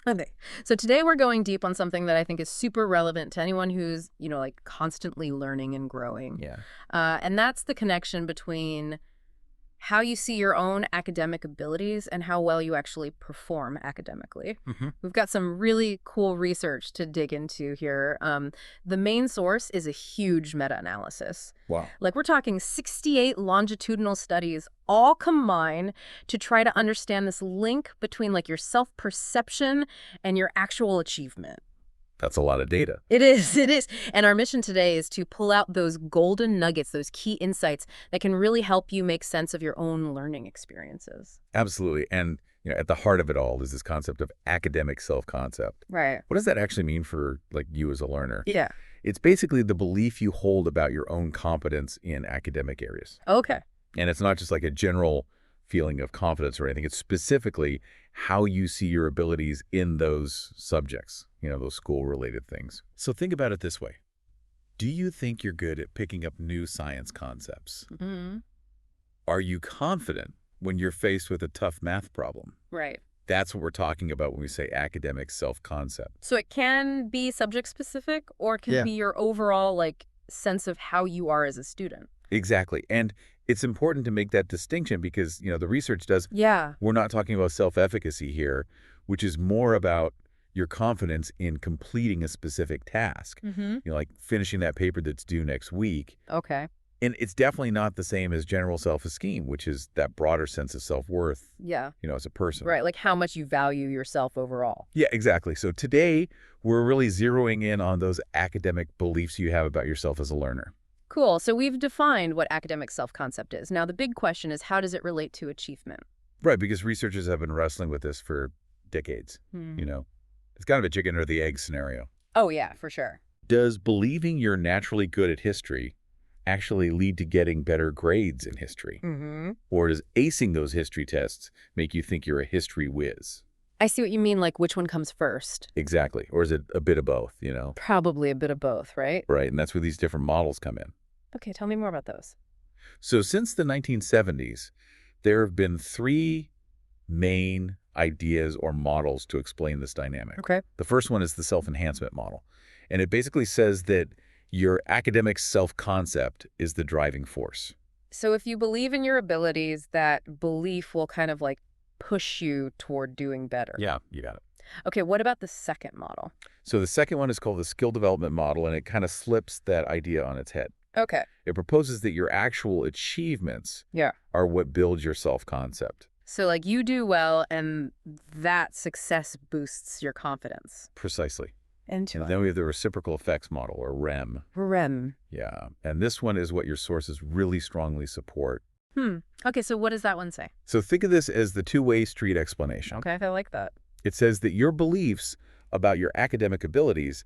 Okay. So today we're going deep on something that I think is super relevant to anyone who's, like constantly learning and growing. Yeah. And that's the connection between how you see your own academic abilities and how well you actually perform academically. Hmm. We've got some really cool research to dig into here. The main source is a huge meta-analysis. Wow. Like we're talking 68 longitudinal studies all combine to try to understand this link between like your self-perception and your actual achievement. That's a lot of data. It is, it is. And our mission today is to pull out those golden nuggets, those key insights that can really help you make sense of your own learning experiences. Absolutely. And at the heart of it all is this concept of academic self-concept. Right. What does that actually mean for like you as a learner? Yeah. It's basically the belief you hold about your own competence in academic areas. Okay. And it's not just like a general feeling of confidence or anything. It's specifically how you see your abilities in those subjects, those school-related things. So think about it this way. Do you think you're good at picking up new science concepts? Mm-hmm. Are you confident when you're faced with a tough math problem? Right. That's what we're talking about when we say academic self-concept. So it can be subject specific or it can be your overall like sense of how you are as a student. Exactly. And it's important to make that distinction because, the research does. Yeah. We're not talking about self-efficacy here, which is more about your confidence in completing a specific task. Mm-hmm. Like finishing that paper that's due next week. Okay. And it's definitely not the same as general self-esteem, which is that broader sense of self-worth, Yeah. As a person. Right. Like how much you value yourself overall. Yeah, exactly. So today, we're really zeroing in on those academic beliefs you have about yourself as a learner. Cool. So we've defined what academic self-concept is. Now, the big question is, how does it relate to achievement? Right, because researchers have been wrestling with this for decades, It's kind of a chicken or the egg scenario. Oh, yeah, for sure. Does believing you're naturally good at history actually lead to getting better grades in history? Mm-hmm. Or does acing those history tests make you think you're a history whiz? I see what you mean, like which one comes first. Exactly. Or is it a bit of both, Probably a bit of both, right? Right, and that's where these different models come in. Okay, tell me more about those. So since the 1970s, there have been three main ideas or models to explain this dynamic. Okay. The first one is the self-enhancement model. And it basically says that your academic self-concept is the driving force. So if you believe in your abilities, that belief will kind of like push you toward doing better. Yeah, you got it. Okay, what about the second model? So the second one is called the skill development model, and it kind of flips that idea on its head. Okay. It proposes that your actual achievements Yeah. are what builds your self-concept. So like you do well and that success boosts your confidence. Precisely. And then we have the reciprocal effects model, or REM. REM. Yeah. And this one is what your sources really strongly support. Okay, so what does that one say? So think of this as the two-way street explanation. Okay, I like that. It says that your beliefs about your academic abilities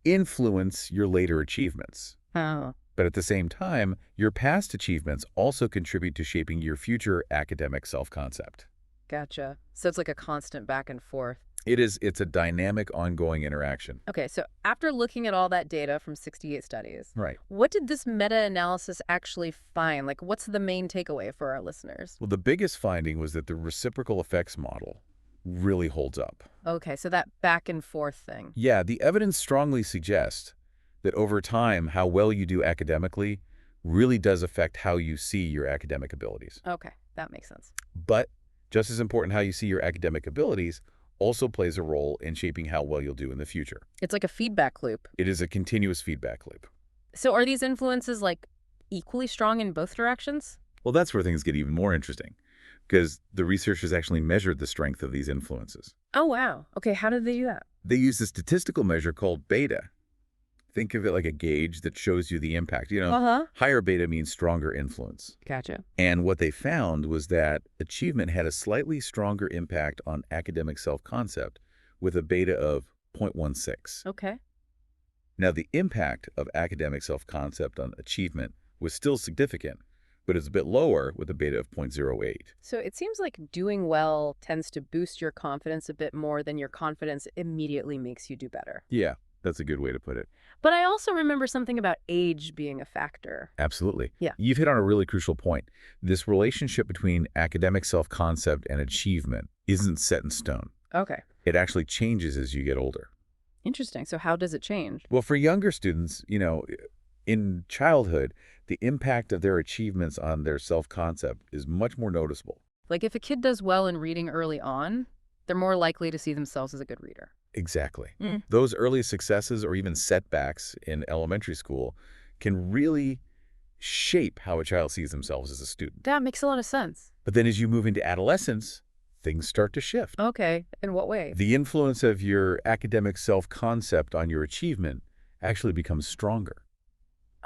influence your later achievements. Oh. But at the same time, your past achievements also contribute to shaping your future academic self-concept. Gotcha. So it's like a constant back and forth. It's a dynamic, ongoing interaction. Okay, so after looking at all that data from 68 studies, Right. what did this meta-analysis actually find? Like, what's the main takeaway for our listeners? Well, the biggest finding was that the reciprocal effects model really holds up. Okay, so that back and forth thing. Yeah, the evidence strongly suggests that over time, how well you do academically really does affect how you see your academic abilities. Okay, that makes sense. But just as important, how you see your academic abilities also plays a role in shaping how well you'll do in the future. It's like a feedback loop. It is a continuous feedback loop. So are these influences like equally strong in both directions? Well, that's where things get even more interesting, because the researchers actually measured the strength of these influences. Oh, wow. Okay, how did they do that? They used a statistical measure called beta. Think of it like a gauge that shows you the impact. Higher beta means stronger influence. Gotcha. And what they found was that achievement had a slightly stronger impact on academic self-concept with a beta of 0.16. Okay. Now, the impact of academic self-concept on achievement was still significant, but it's a bit lower with a beta of 0.08. So it seems like doing well tends to boost your confidence a bit more than your confidence immediately makes you do better. Yeah, that's a good way to put it. But I also remember something about age being a factor. Absolutely. Yeah. You've hit on a really crucial point. This relationship between academic self-concept and achievement isn't set in stone. Okay. It actually changes as you get older. Interesting. So how does it change? Well, for younger students, in childhood, the impact of their achievements on their self-concept is much more noticeable. Like if a kid does well in reading early on, they're more likely to see themselves as a good reader. Exactly. Mm. Those early successes or even setbacks in elementary school can really shape how a child sees themselves as a student. That makes a lot of sense. But then as you move into adolescence, things start to shift. Okay. In what way? The influence of your academic self-concept on your achievement actually becomes stronger.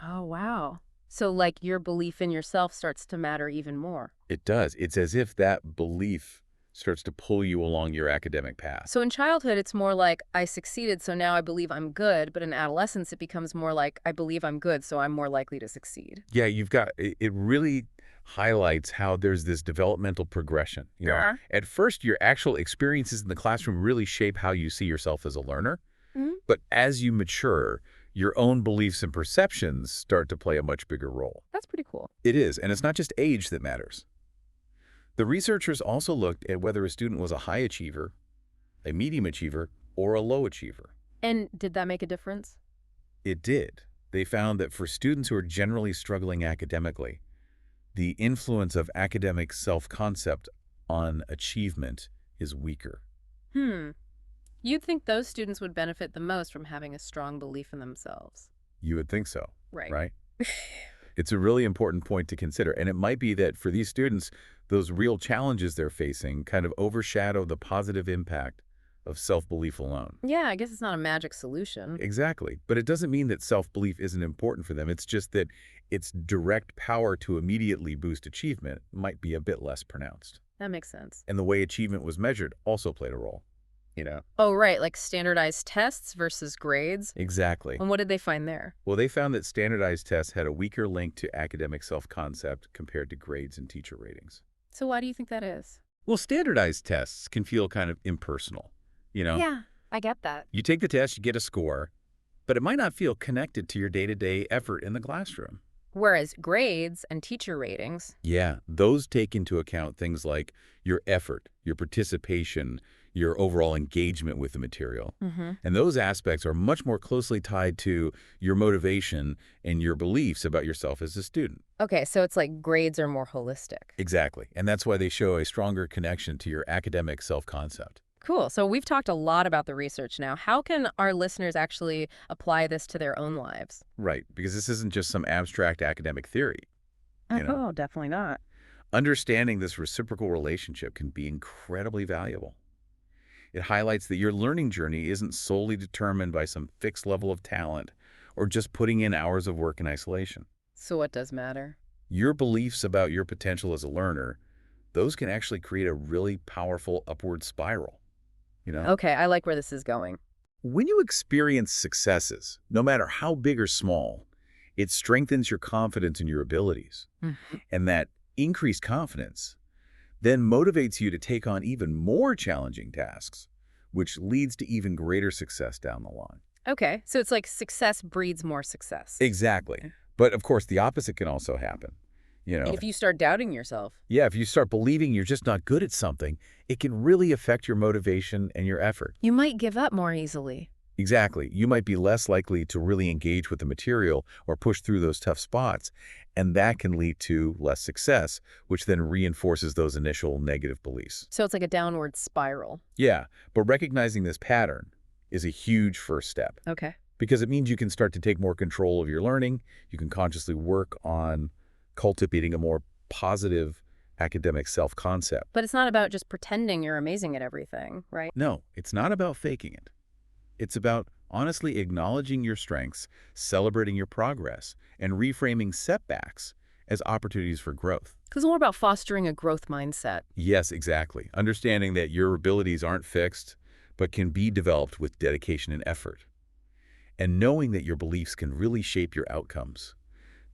Oh, wow. So like your belief in yourself starts to matter even more. It does. It's as if that belief starts to pull you along your academic path. So in childhood, it's more like I succeeded, so now I believe I'm good. But in adolescence, it becomes more like I believe I'm good, so I'm more likely to succeed. Yeah, it really highlights how there's this developmental progression. Yeah. At first, your actual experiences in the classroom really shape how you see yourself as a learner. Mhm. But as you mature, your own beliefs and perceptions start to play a much bigger role. That's pretty cool. It is, and it's not just age that matters. The researchers also looked at whether a student was a high achiever, a medium achiever, or a low achiever. And did that make a difference? It did. They found that for students who are generally struggling academically, the influence of academic self-concept on achievement is weaker. You'd think those students would benefit the most from having a strong belief in themselves. You would think so, Right. right? It's a really important point to consider, and it might be that for these students, those real challenges they're facing kind of overshadow the positive impact of self-belief alone. Yeah, I guess it's not a magic solution. Exactly. But it doesn't mean that self-belief isn't important for them. It's just that its direct power to immediately boost achievement might be a bit less pronounced. That makes sense. And the way achievement was measured also played a role. Oh, right, like standardized tests versus grades. Exactly. And what did they find there? Well, they found that standardized tests had a weaker link to academic self-concept compared to grades and teacher ratings. So why do you think that is? Well, standardized tests can feel kind of impersonal. Yeah, I get that. You take the test, you get a score, but it might not feel connected to your day-to-day effort in the classroom. Whereas grades and teacher ratings, Yeah, those take into account things like your effort, your participation, your overall engagement with the material. And those aspects are much more closely tied to your motivation and your beliefs about yourself as a student. okay, so it's like grades are more holistic. Exactly. And that's why they show a stronger connection to your academic self-concept. Cool. So we've talked a lot about the research now. How can our listeners actually apply this to their own lives? Right, because this isn't just some abstract academic theory. Oh, definitely not. Understanding this reciprocal relationship can be incredibly valuable. It highlights that your learning journey isn't solely determined by some fixed level of talent or just putting in hours of work in isolation. So what does matter? Your beliefs about your potential as a learner, those can actually create a really powerful upward spiral. Okay, I like where this is going. When you experience successes, no matter how big or small, it strengthens your confidence in your abilities. And that increased confidence then motivates you to take on even more challenging tasks, which leads to even greater success down the line. Okay, so it's like success breeds more success. Exactly. But of course, the opposite can also happen. If you start doubting yourself. Yeah, if you start believing you're just not good at something, it can really affect your motivation and your effort. You might give up more easily. Exactly. You might be less likely to really engage with the material or push through those tough spots, and that can lead to less success, which then reinforces those initial negative beliefs. So it's like a downward spiral. Yeah, but recognizing this pattern is a huge first step Okay. because it means you can start to take more control of your learning. You can consciously work on cultivating a more positive academic self-concept. But it's not about just pretending you're amazing at everything, right? No, it's not about faking it. It's about honestly acknowledging your strengths, celebrating your progress, and reframing setbacks as opportunities for growth. It's more about fostering a growth mindset. Yes, exactly. Understanding that your abilities aren't fixed, but can be developed with dedication and effort. And knowing that your beliefs can really shape your outcomes.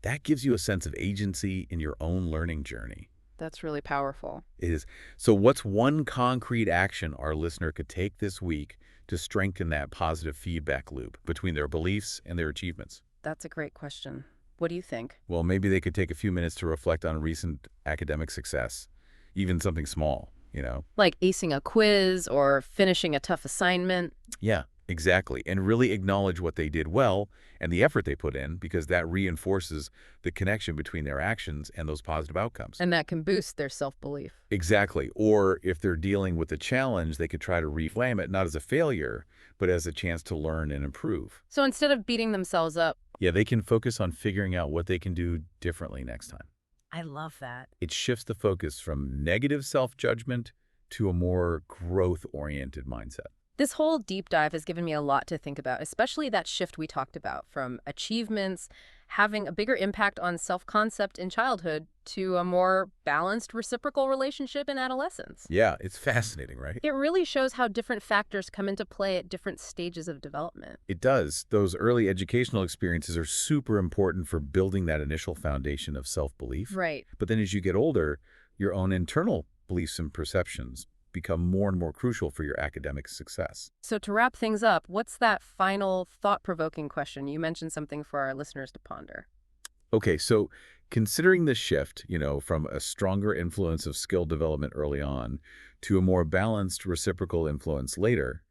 That gives you a sense of agency in your own learning journey. That's really powerful. It is. So what's one concrete action our listener could take this week to strengthen that positive feedback loop between their beliefs and their achievements? That's a great question. What do you think? Well, maybe they could take a few minutes to reflect on recent academic success, even something small. you know? Like acing a quiz or finishing a tough assignment. Yeah, exactly. And really acknowledge what they did well and the effort they put in, because that reinforces the connection between their actions and those positive outcomes. And that can boost their self-belief. Exactly. Or if they're dealing with a challenge, they could try to reframe it not as a failure, but as a chance to learn and improve. So instead of beating themselves up, Yeah, they can focus on figuring out what they can do differently next time. I love that. It shifts the focus from negative self-judgment to a more growth-oriented mindset. This whole deep dive has given me a lot to think about, especially that shift we talked about from achievements having a bigger impact on self-concept in childhood to a more balanced reciprocal relationship in adolescence. Yeah, it's fascinating, right? It really shows how different factors come into play at different stages of development. It does. Those early educational experiences are super important for building that initial foundation of self-belief. Right. But then as you get older, your own internal beliefs and perceptions become more and more crucial for your academic success. So to wrap things up, what's that final thought-provoking question? You mentioned something for our listeners to ponder. Okay, so considering the shift, from a stronger influence of skill development early on to a more balanced reciprocal influence later,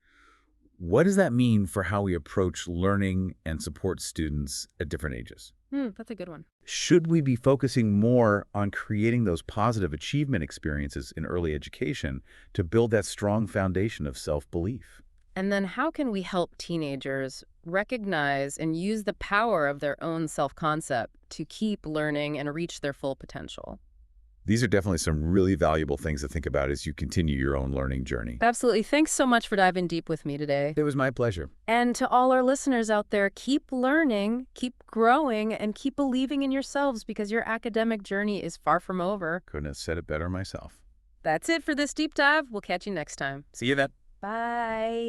what does that mean for how we approach learning and support students at different ages? That's a good one. Should we be focusing more on creating those positive achievement experiences in early education to build that strong foundation of self-belief? And then how can we help teenagers recognize and use the power of their own self-concept to keep learning and reach their full potential? These are definitely some really valuable things to think about as you continue your own learning journey. Absolutely. Thanks so much for diving deep with me today. It was my pleasure. And to all our listeners out there, keep learning, keep growing, and keep believing in yourselves because your academic journey is far from over. Couldn't have said it better myself. That's it for this deep dive. We'll catch you next time. See you then. Bye.